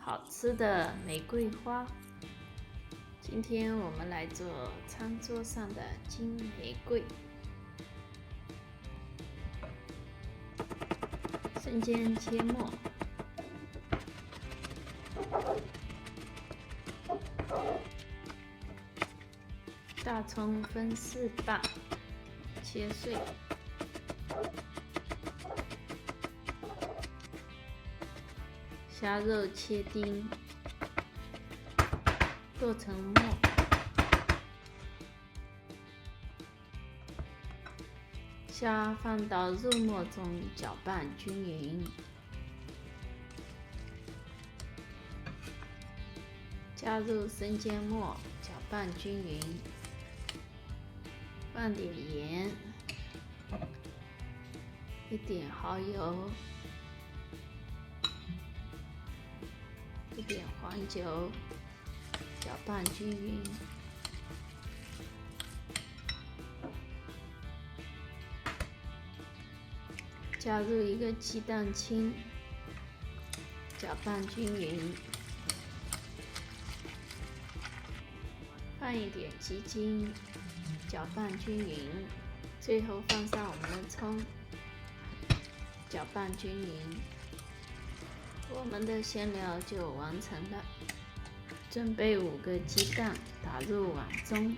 好吃的玫瑰花。今天我们来做餐桌上的金玫瑰。生煎切末，大葱分4瓣，切碎。虾肉切丁，剁成末。虾放到肉末中搅拌均匀，加入生煎末，搅拌均匀，放点盐，一点蚝油，一点黄酒，搅拌均匀。加入1个鸡蛋清，搅拌均匀，放一点鸡精，搅拌均匀，最后放上我们的葱，搅拌均匀，我们的馅料就完成了。准备5个鸡蛋，打入碗中，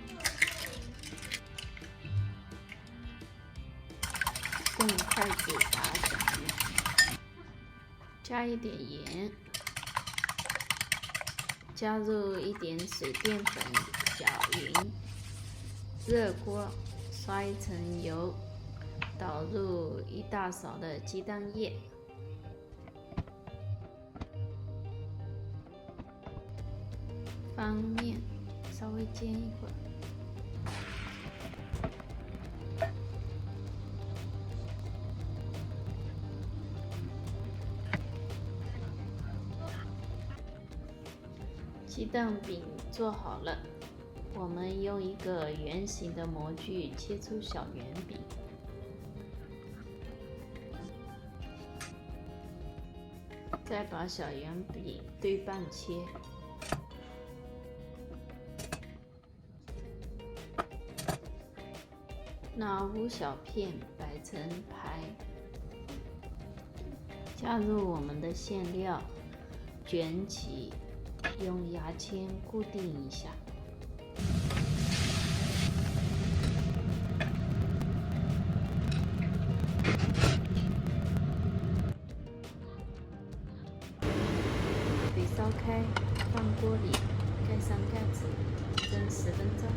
用筷子打响，加一点盐，加入一点水淀粉，搅匀。热锅刷一层油，倒入1大勺的鸡蛋液，翻面，稍微煎一会儿。鸡蛋饼做好了，我们用一个圆形的模具切出小圆饼，再把小圆饼对半切，拿5小片摆成排，加入我们的馅料，卷起，用牙签固定一下。水烧开，放锅里，盖上盖子，蒸10分钟。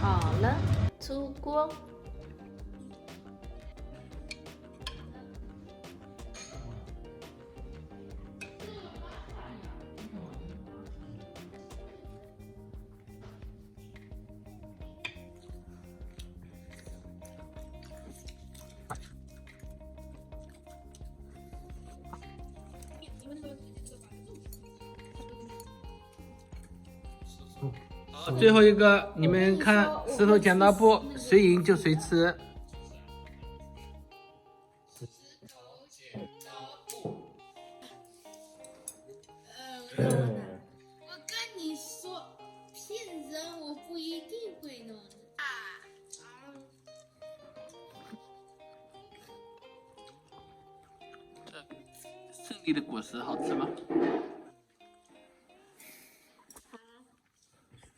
好了，出锅。好，最后一个，你们看石头剪刀布，谁赢就谁吃。我跟你说，骗人我不一定会弄的。胜利的果实好吃吗？